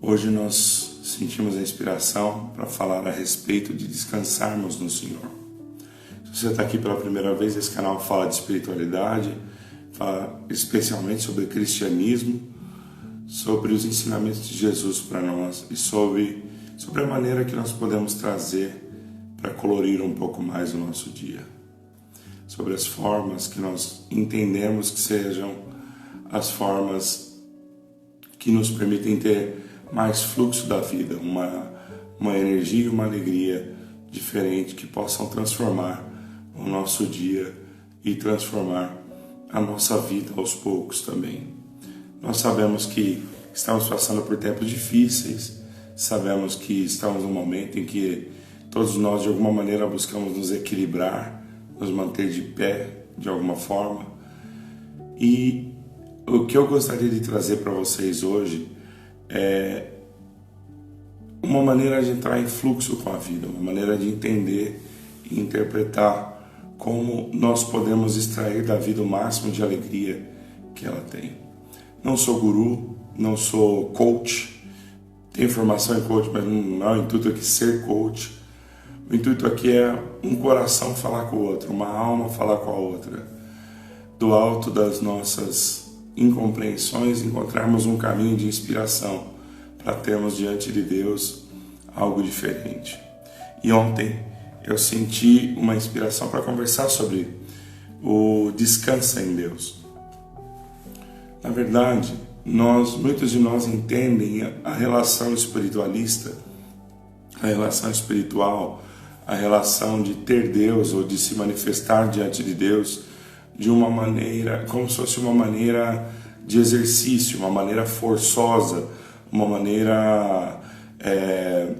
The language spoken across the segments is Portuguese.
Hoje nós sentimos a inspiração para falar a respeito de descansarmos no Senhor. Se você está aqui pela primeira vez, esse canal fala de espiritualidade, fala especialmente sobre cristianismo, sobre os ensinamentos de Jesus para nós e sobre a maneira que nós podemos trazer para colorir um pouco mais o nosso dia. Sobre as formas que nós entendemos que sejam as formas que nos permitem ter mais fluxo da vida, uma energia e uma alegria diferente que possam transformar o nosso dia e transformar a nossa vida aos poucos também. Nós sabemos que estamos passando por tempos difíceis, sabemos que estamos num momento em que todos nós de alguma maneira buscamos nos equilibrar, nos manter de pé de alguma forma. E o que eu gostaria de trazer para vocês hoje é uma maneira de entrar em fluxo com a vida, uma maneira de entender e interpretar como nós podemos extrair da vida o máximo de alegria que ela tem. Não sou guru, não sou coach, tenho formação em coach, mas não é o intuito aqui ser coach. O intuito aqui é um coração falar com o outro, uma alma falar com a outra. Do alto das nossas incompreensões, encontrarmos um caminho de inspiração para termos diante de Deus algo diferente. E ontem eu senti uma inspiração para conversar sobre o descanso em Deus. Na verdade, muitos de nós entendem a relação espiritualista, a relação espiritual, a relação de ter Deus ou de se manifestar diante de Deus de uma maneira, como se fosse uma maneira de exercício, uma maneira forçosa, uma maneira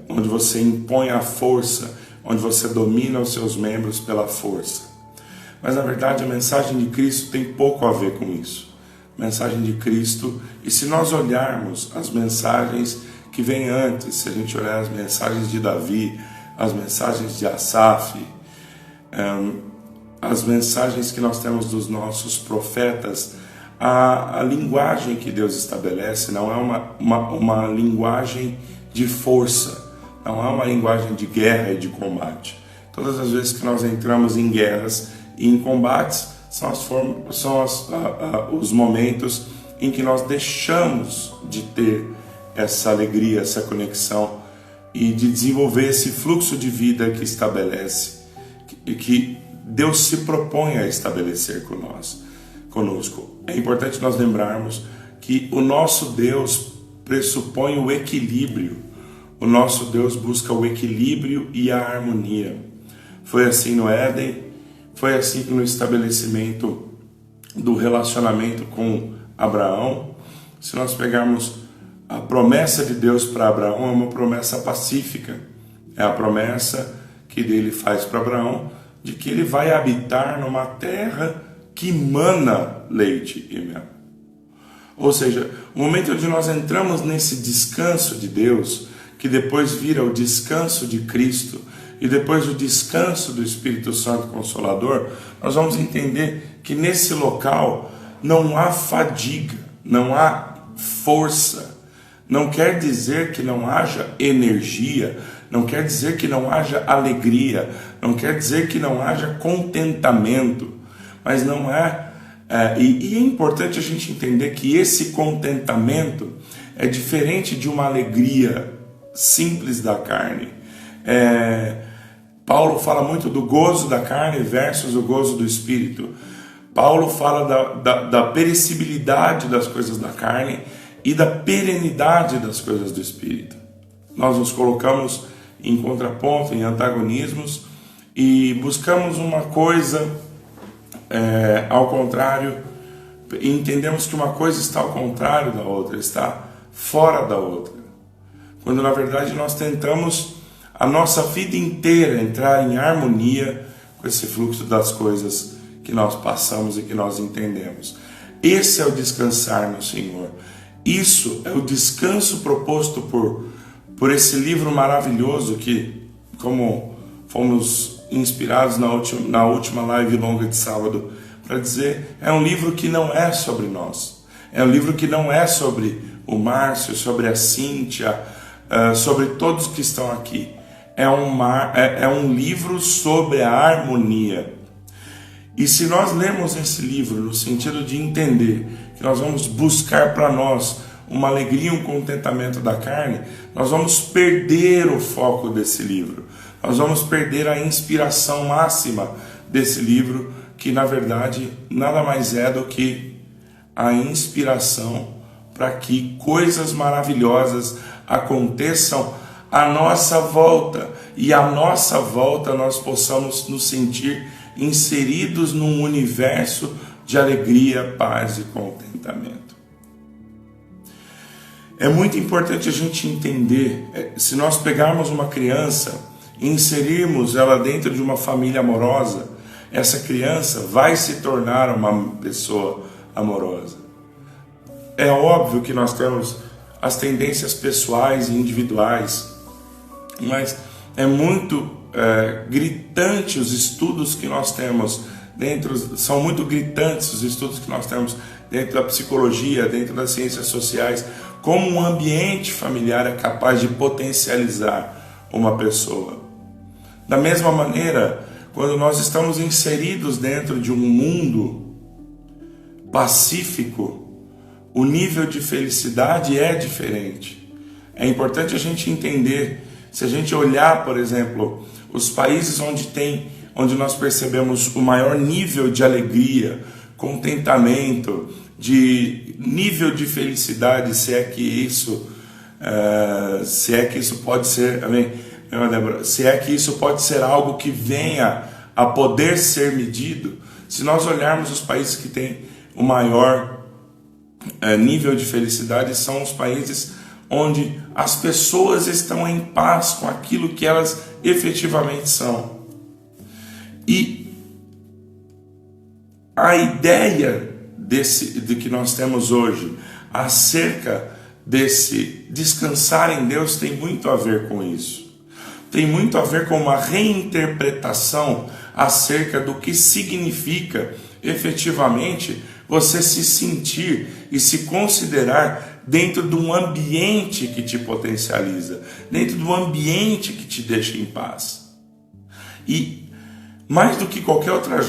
onde você impõe a força, onde você domina os seus membros pela força. Mas na verdade a mensagem de Cristo tem pouco a ver com isso. A mensagem de Cristo, e se nós olharmos as mensagens que vêm antes, se a gente olhar as mensagens de Davi, as mensagens de Asaf, as mensagens que nós temos dos nossos profetas, a linguagem que Deus estabelece não é uma linguagem de força, não é uma linguagem de guerra e de combate. Todas as vezes que nós entramos em guerras e em combates, são os momentos em que nós deixamos de ter essa alegria, essa conexão e de desenvolver esse fluxo de vida que estabelece, que Deus se propõe a estabelecer conosco. É importante nós lembrarmos que o nosso Deus pressupõe o equilíbrio. O nosso Deus busca o equilíbrio e a harmonia. Foi assim no Éden, foi assim no estabelecimento do relacionamento com Abraão. Se nós pegarmos a promessa de Deus para Abraão, é uma promessa pacífica. É a promessa que dele faz para Abraão de que ele vai habitar numa terra que mana leite e mel. Ou seja, o momento onde nós entramos nesse descanso de Deus, que depois vira o descanso de Cristo, e depois o descanso do Espírito Santo Consolador, nós vamos entender que nesse local não há fadiga, não há força. Não quer dizer que não haja energia, não quer dizer que não haja alegria, não quer dizer que não haja contentamento, mas não é... E é importante a gente entender que esse contentamento é diferente de uma alegria simples da carne. Paulo fala muito do gozo da carne versus o gozo do Espírito. Paulo fala da perecibilidade das coisas da carne e da perenidade das coisas do Espírito. Nós nos colocamos em contraponto, em antagonismos, e buscamos uma coisa ao contrário, e entendemos que uma coisa está ao contrário da outra, está fora da outra. Quando na verdade nós tentamos a nossa vida inteira entrar em harmonia com esse fluxo das coisas que nós passamos e que nós entendemos. Esse é o descansar no Senhor. Isso é o descanso proposto por esse livro maravilhoso que, como fomos inspirados na última live longa de sábado para dizer, é um livro que não é sobre nós. É um livro que não é sobre o Márcio, sobre a Cíntia, sobre todos que estão aqui. É um livro sobre a harmonia. E se nós lermos esse livro no sentido de entender que nós vamos buscar para nós uma alegria e um contentamento da carne, nós vamos perder o foco desse livro. Nós vamos perder a inspiração máxima desse livro, que na verdade nada mais é do que a inspiração para que coisas maravilhosas aconteçam à nossa volta, e à nossa volta nós possamos nos sentir inseridos num universo de alegria, paz e contentamento. É muito importante a gente entender, se nós pegarmos uma criança e inserirmos ela dentro de uma família amorosa, essa criança vai se tornar uma pessoa amorosa. É óbvio que nós temos as tendências pessoais e individuais, mas é muito gritante os estudos que nós temos são muito gritantes os estudos que nós temos dentro da psicologia, dentro das ciências sociais, como um ambiente familiar é capaz de potencializar uma pessoa. Da mesma maneira, quando nós estamos inseridos dentro de um mundo pacífico, o nível de felicidade é diferente. É importante a gente entender, se a gente olhar, por exemplo, os países onde nós percebemos o maior nível de alegria, contentamento, de nível de felicidade, se é que isso pode ser, amém? Se é que isso pode ser algo que venha a poder ser medido, se nós olharmos os países que têm o maior nível de felicidade, são os países onde as pessoas estão em paz com aquilo que elas efetivamente são. E a ideia de que nós temos hoje acerca desse descansar em Deus tem muito a ver com isso. Tem muito a ver com uma reinterpretação acerca do que significa efetivamente você se sentir e se considerar dentro de um ambiente que te potencializa, dentro de um ambiente que te deixa em paz. E mais do que qualquer outra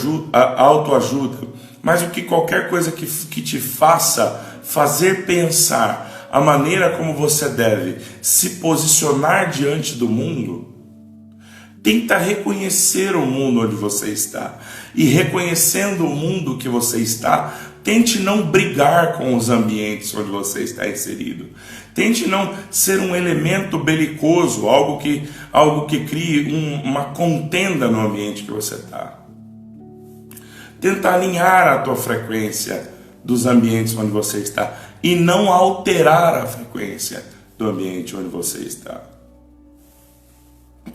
autoajuda, mais do que qualquer coisa que te faça fazer pensar a maneira como você deve se posicionar diante do mundo, tenta reconhecer o mundo onde você está. E reconhecendo o mundo que você está, tente não brigar com os ambientes onde você está inserido. Tente não ser um elemento belicoso, algo que crie uma contenda no ambiente que você está. Tenta alinhar a tua frequência dos ambientes onde você está e não alterar a frequência do ambiente onde você está.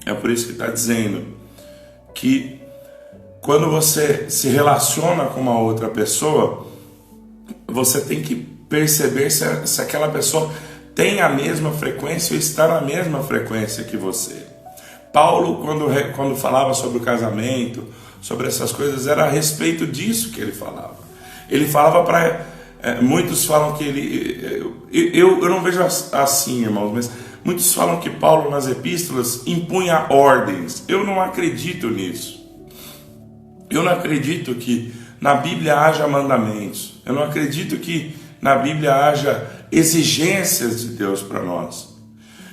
É por isso que está dizendo que quando você se relaciona com uma outra pessoa, você tem que perceber se aquela pessoa tem a mesma frequência ou está na mesma frequência que você. Paulo, quando falava sobre o casamento, sobre essas coisas, era a respeito disso que ele falava. Ele falava para... muitos falam que ele... Eu não vejo assim, irmãos, mas muitos falam que Paulo nas epístolas impunha ordens. Eu não acredito nisso. Eu não acredito que na Bíblia haja mandamentos. Eu não acredito que na Bíblia haja exigências de Deus para nós.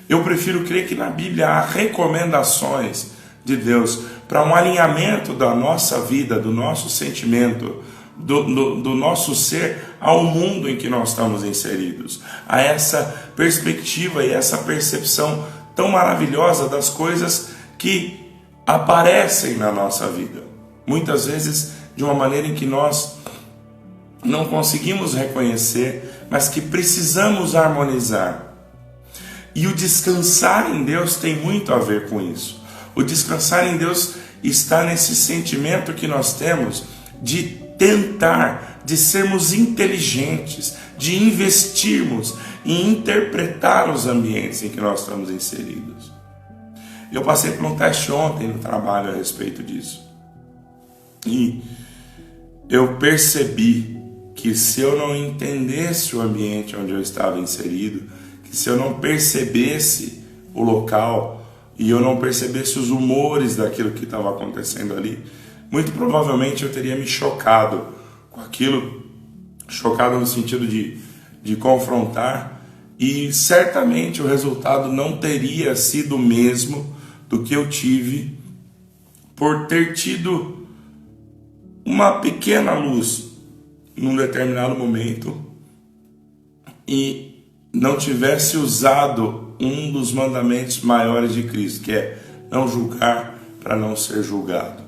Eu prefiro crer que na Bíblia há recomendações de Deus para um alinhamento da nossa vida, do nosso sentimento, do nosso ser ao mundo em que nós estamos inseridos, a essa perspectiva e essa percepção tão maravilhosa das coisas que aparecem na nossa vida, muitas vezes de uma maneira em que nós não conseguimos reconhecer, mas que precisamos harmonizar. E o descansar em Deus tem muito a ver com isso. O descansar em Deus está nesse sentimento que nós temos de tentar, de sermos inteligentes, de investirmos em interpretar os ambientes em que nós estamos inseridos. Eu passei por um teste ontem no trabalho a respeito disso. E eu percebi que se eu não entendesse o ambiente onde eu estava inserido, que se eu não percebesse o local e eu não percebesse os humores daquilo que estava acontecendo ali, muito provavelmente eu teria me chocado com aquilo, chocado no sentido de confrontar, e certamente o resultado não teria sido o mesmo do que eu tive por ter tido uma pequena luz num determinado momento e não tivesse usado um dos mandamentos maiores de Cristo, que é não julgar para não ser julgado.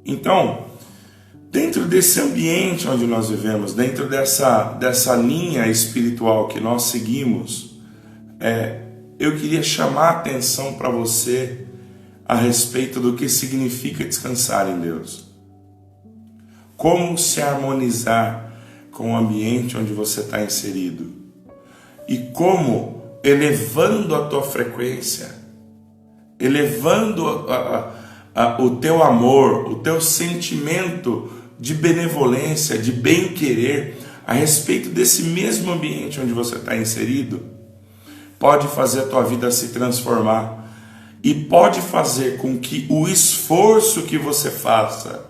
Então, dentro desse ambiente onde nós vivemos, dentro dessa linha espiritual que nós seguimos, eu queria chamar a atenção para você a respeito do que significa descansar em Deus. Como se harmonizar com o ambiente onde você está inserido. E como, elevando a tua frequência, elevando o teu amor, o teu sentimento de benevolência, de bem-querer a respeito desse mesmo ambiente onde você está inserido, pode fazer a tua vida se transformar e pode fazer com que o esforço que você faça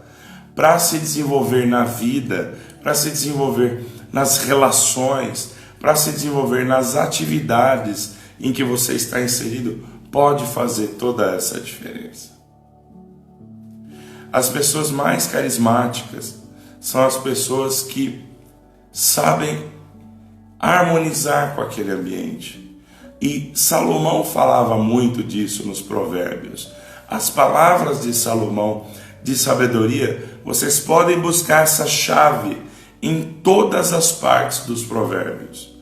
para se desenvolver na vida, para se desenvolver nas relações, para se desenvolver nas atividades em que você está inserido, pode fazer toda essa diferença. As pessoas mais carismáticas são as pessoas que sabem harmonizar com aquele ambiente. E Salomão falava muito disso nos Provérbios. As palavras de Salomão de sabedoria, vocês podem buscar essa chave em todas as partes dos Provérbios.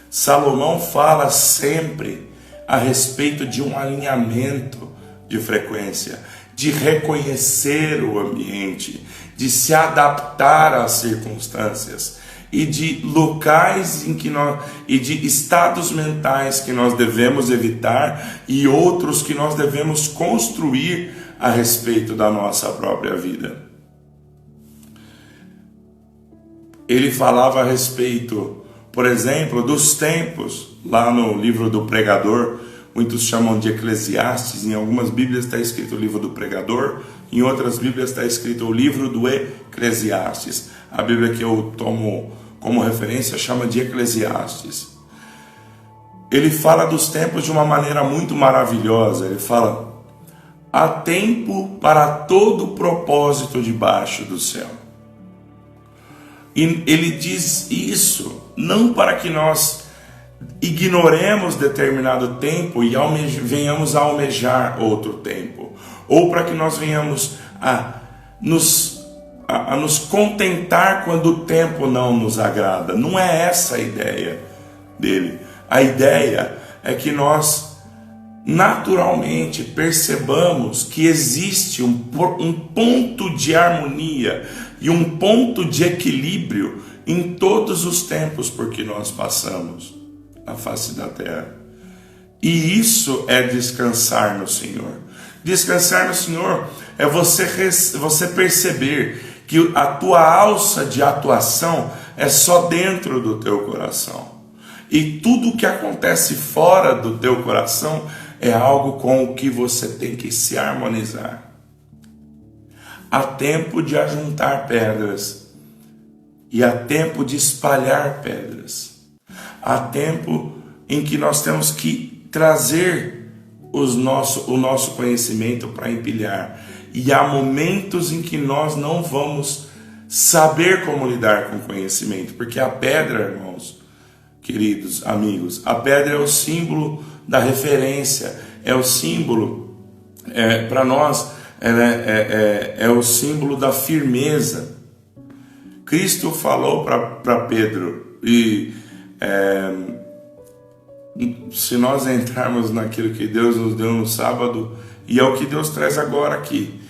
Salomão fala sempre a respeito de um alinhamento de frequência, de reconhecer o ambiente, de se adaptar às circunstâncias e de locais e de estados mentais que nós devemos evitar e outros que nós devemos construir a respeito da nossa própria vida. Ele falava a respeito, por exemplo, dos tempos, lá no livro do Pregador. Muitos chamam de Eclesiastes, em algumas Bíblias está escrito o livro do Pregador, em outras Bíblias está escrito o livro do Eclesiastes. A Bíblia que eu tomo como referência chama de Eclesiastes. Ele fala dos tempos de uma maneira muito maravilhosa. Ele fala: há tempo para todo propósito debaixo do céu. E ele diz isso não para que nós ignoremos determinado tempo e venhamos a almejar outro tempo, ou para que nós venhamos a nos contentar quando o tempo não nos agrada. Não é essa a ideia dele. A ideia é que nós naturalmente percebamos que existe um ponto de harmonia e um ponto de equilíbrio em todos os tempos por que nós passamos na face da terra. E isso é descansar no Senhor. Descansar no Senhor é você perceber que a tua alça de atuação é só dentro do teu coração. E tudo que acontece fora do teu coração é algo com o que você tem que se harmonizar. Há tempo de ajuntar pedras e há tempo de espalhar pedras. Há tempo em que nós temos que trazer o nosso conhecimento para empilhar. E há momentos em que nós não vamos saber como lidar com o conhecimento. Porque a pedra, irmãos, queridos amigos, a pedra é o símbolo da referência, é o símbolo, para nós, é o símbolo da firmeza. Cristo falou para Pedro, e se nós entrarmos naquilo que Deus nos deu no sábado, e é o que Deus traz agora aqui,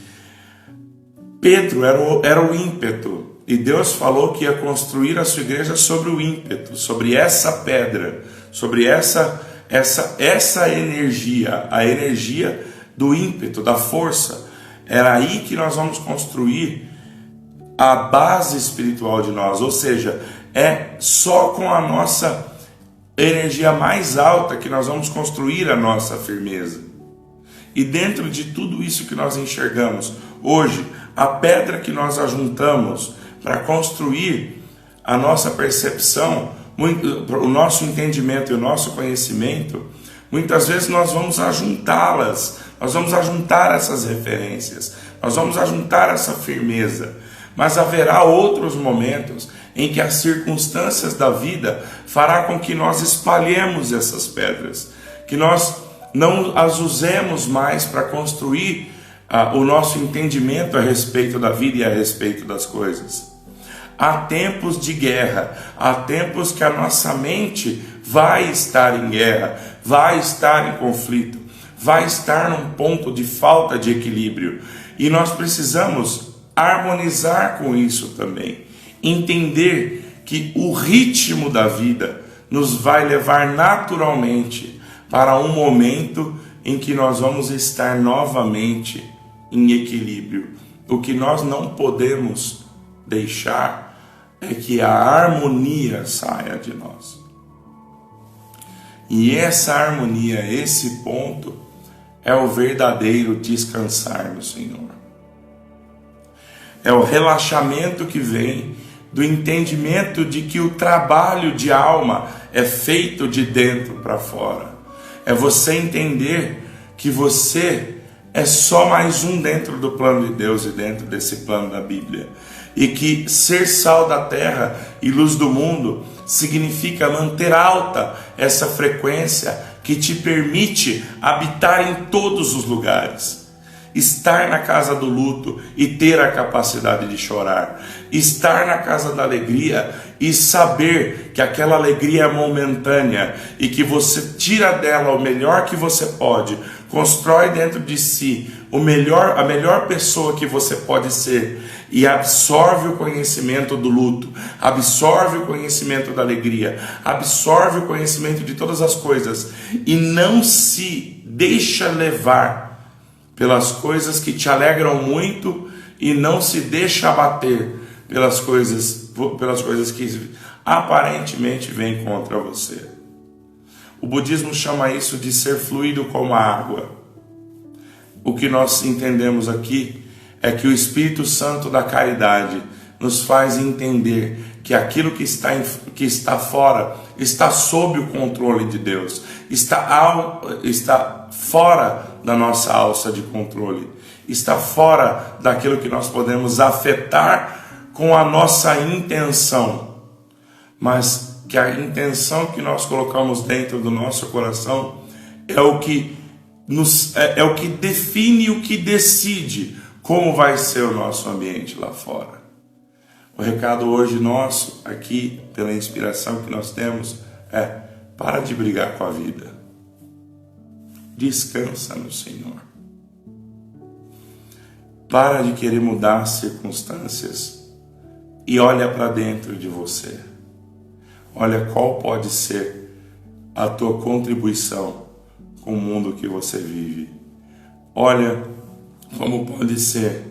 Pedro era o ímpeto, e Deus falou que ia construir a sua igreja sobre o ímpeto, sobre essa pedra, sobre essa energia, a energia do ímpeto, da força. Era aí que nós vamos construir a base espiritual de nós, ou seja, é só com a nossa energia mais alta que nós vamos construir a nossa firmeza. E dentro de tudo isso que nós enxergamos hoje, a pedra que nós ajuntamos para construir a nossa percepção, o nosso entendimento e o nosso conhecimento, muitas vezes nós vamos ajuntá-las, nós vamos ajuntar essas referências, nós vamos ajuntar essa firmeza, mas haverá outros momentos em que as circunstâncias da vida fará com que nós espalhemos essas pedras, que nós não as usemos mais para construir o nosso entendimento a respeito da vida e a respeito das coisas. Há tempos de guerra, há tempos que a nossa mente vai estar em guerra, vai estar em conflito, vai estar num ponto de falta de equilíbrio. E nós precisamos harmonizar com isso também. Entender que o ritmo da vida nos vai levar naturalmente para um momento em que nós vamos estar novamente em equilíbrio. O que nós não podemos deixar é que a harmonia saia de nós. E essa harmonia, esse ponto, é o verdadeiro descansar no Senhor. É o relaxamento que vem do entendimento de que o trabalho de alma é feito de dentro para fora. É você entender que você é só mais um dentro do plano de Deus e dentro desse plano da Bíblia. E que ser sal da terra e luz do mundo significa manter alta essa frequência que te permite habitar em todos os lugares. Estar na casa do luto e ter a capacidade de chorar. Estar na casa da alegria e saber que aquela alegria é momentânea e que você tira dela o melhor que você pode, constrói dentro de si a melhor pessoa que você pode ser e absorve o conhecimento do luto, absorve o conhecimento da alegria, absorve o conhecimento de todas as coisas e não se deixa levar pelas coisas que te alegram muito e não se deixa abater pelas coisas que aparentemente vêm contra você. O budismo chama isso de ser fluido como a água. O que nós entendemos aqui é que o Espírito Santo da caridade nos faz entender que aquilo que está fora está sob o controle de Deus, está fora da nossa alça de controle, está fora daquilo que nós podemos afetar com a nossa intenção, mas que a intenção que nós colocamos dentro do nosso coração é o que define, o que decide como vai ser o nosso ambiente lá fora. O recado hoje nosso, aqui, pela inspiração que nós temos, é: para de brigar com a vida. Descansa no Senhor. Para de querer mudar as circunstâncias e olha para dentro de você. Olha qual pode ser a tua contribuição com o mundo que você vive. Olha como pode ser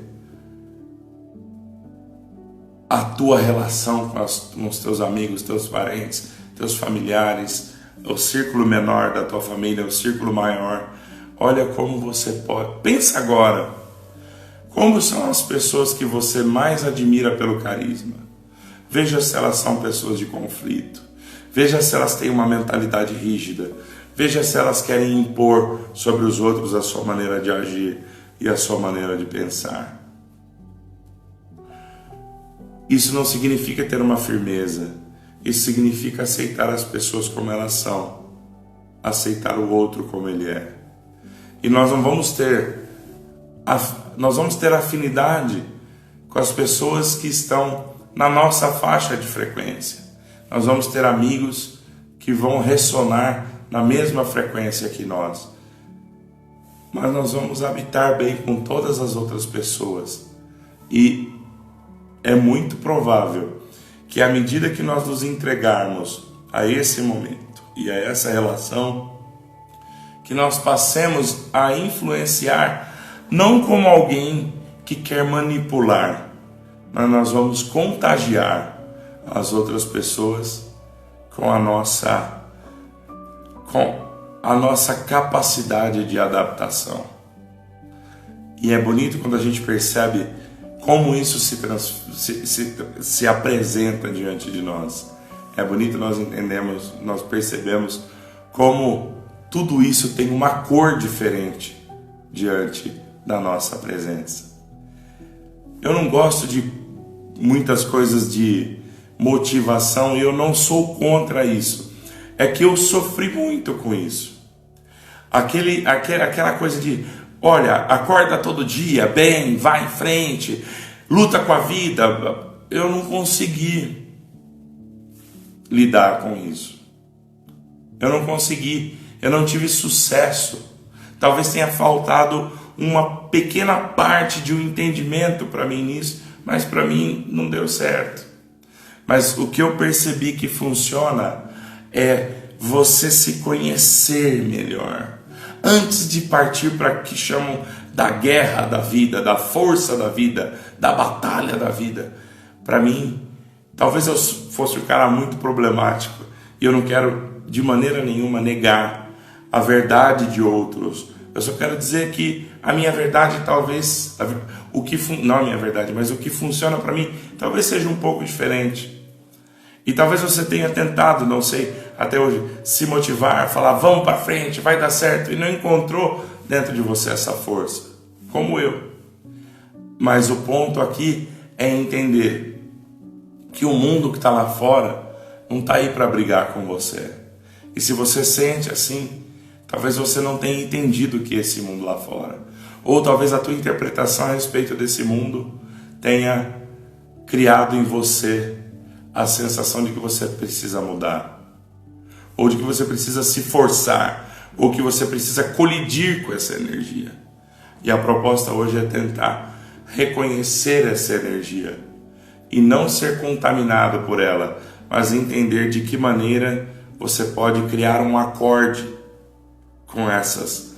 a tua relação com os teus amigos, teus parentes, teus familiares, o círculo menor da tua família, o círculo maior. Olha como você pode. Pensa agora, como são as pessoas que você mais admira pelo carisma. Veja se elas são pessoas de conflito. Veja se elas têm uma mentalidade rígida. Veja se elas querem impor sobre os outros a sua maneira de agir e a sua maneira de pensar. Isso não significa ter uma firmeza. Isso significa aceitar as pessoas como elas são. Aceitar o outro como ele é. E nós vamos ter afinidade com as pessoas que estão na nossa faixa de frequência. Nós vamos ter amigos que vão ressonar na mesma frequência que nós. Mas nós vamos habitar bem com todas as outras pessoas. E é muito provável que à medida que nós nos entregarmos a esse momento e a essa relação, que nós passemos a influenciar não como alguém que quer manipular, mas nós vamos contagiar as outras pessoas com a nossa capacidade de adaptação. E é bonito quando a gente percebe como isso se apresenta diante de nós. É bonito nós percebemos como tudo isso tem uma cor diferente diante da nossa presença. Eu não gosto de muitas coisas de motivação e eu não sou contra isso. É que eu sofri muito com isso. Aquela coisa de, olha, acorda todo dia, bem, vai em frente, luta com a vida. Eu não consegui lidar com isso. Eu não consegui, eu não tive sucesso. Talvez tenha faltado uma pequena parte de um entendimento para mim nisso, mas para mim não deu certo. Mas o que eu percebi que funciona é você se conhecer melhor. Antes de partir para o que chamam da guerra da vida, da força da vida, da batalha da vida. Para mim, talvez eu fosse um cara muito problemático e eu não quero de maneira nenhuma negar a verdade de outros. Eu só quero dizer que a minha verdade talvez, não a minha verdade, mas o que funciona para mim talvez seja um pouco diferente. E talvez você tenha tentado, não sei, até hoje, se motivar, falar, vamos para frente, vai dar certo, e não encontrou dentro de você essa força, como eu. Mas o ponto aqui é entender que o mundo que está lá fora não está aí para brigar com você. E se você sente assim, talvez você não tenha entendido o que é esse mundo lá fora. Ou talvez a tua interpretação a respeito desse mundo tenha criado em você a sensação de que você precisa mudar, ou de que você precisa se forçar, ou que você precisa colidir com essa energia. E a proposta hoje é tentar reconhecer essa energia e não ser contaminado por ela, mas entender de que maneira você pode criar um acorde com essas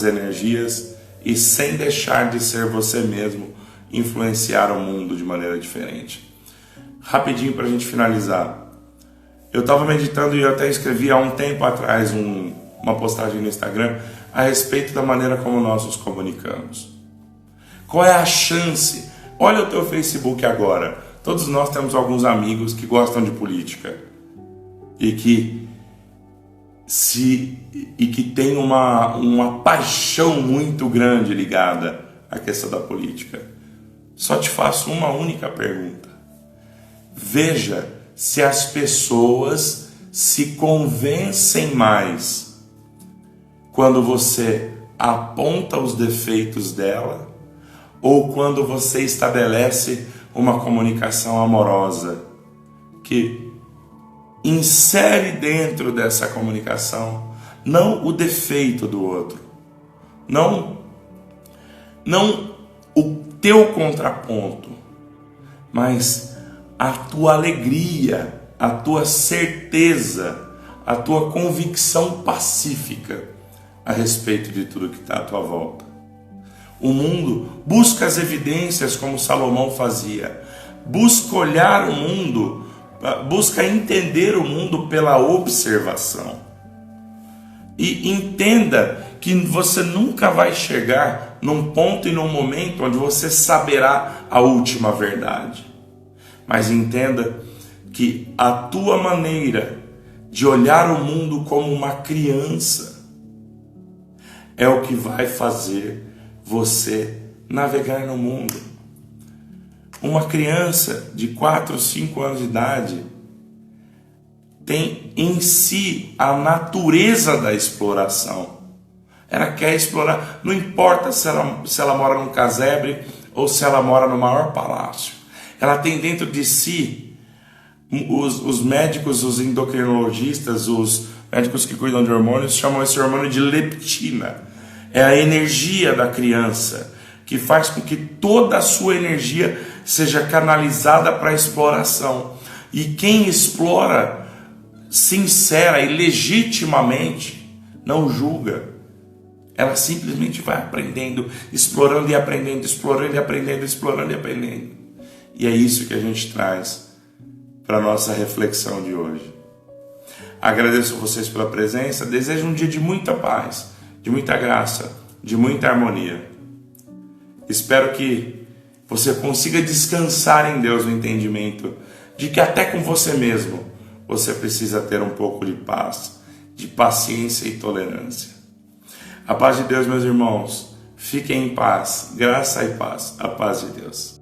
energias e sem deixar de ser você mesmo, influenciar o mundo de maneira diferente. Rapidinho para a gente finalizar. Eu estava meditando e eu até escrevi há um tempo atrás uma postagem no Instagram a respeito da maneira como nós nos comunicamos. Qual é a chance? Olha o teu Facebook agora. Todos nós temos alguns amigos que gostam de política e que tem uma paixão muito grande ligada à questão da política. Só te faço uma única pergunta. Veja se as pessoas se convencem mais quando você aponta os defeitos dela ou quando você estabelece uma comunicação amorosa que insere dentro dessa comunicação não o defeito do outro, não o teu contraponto, mas a tua alegria, a tua certeza, a tua convicção pacífica a respeito de tudo que está à tua volta. O mundo busca as evidências como Salomão fazia, busca olhar o mundo, busca entender o mundo pela observação. E entenda que você nunca vai chegar num ponto e num momento onde você saberá a última verdade. Mas entenda que a tua maneira de olhar o mundo como uma criança é o que vai fazer você navegar no mundo. Uma criança de 4 ou 5 anos de idade tem em si a natureza da exploração. Ela quer explorar, não importa se ela mora num casebre ou se ela mora no maior palácio. Ela tem dentro de si, os médicos, os endocrinologistas, os médicos que cuidam de hormônios, chamam esse hormônio de leptina. É a energia da criança que faz com que toda a sua energia seja canalizada para a exploração. E quem explora sincera e legitimamente não julga. Ela simplesmente vai aprendendo, explorando e aprendendo, explorando e aprendendo, explorando e aprendendo. E é isso que a gente traz para a nossa reflexão de hoje. Agradeço vocês pela presença, desejo um dia de muita paz, de muita graça, de muita harmonia. Espero que você consiga descansar em Deus no entendimento de que até com você mesmo você precisa ter um pouco de paz, de paciência e tolerância. A paz de Deus, meus irmãos, fiquem em paz, graça e paz, a paz de Deus.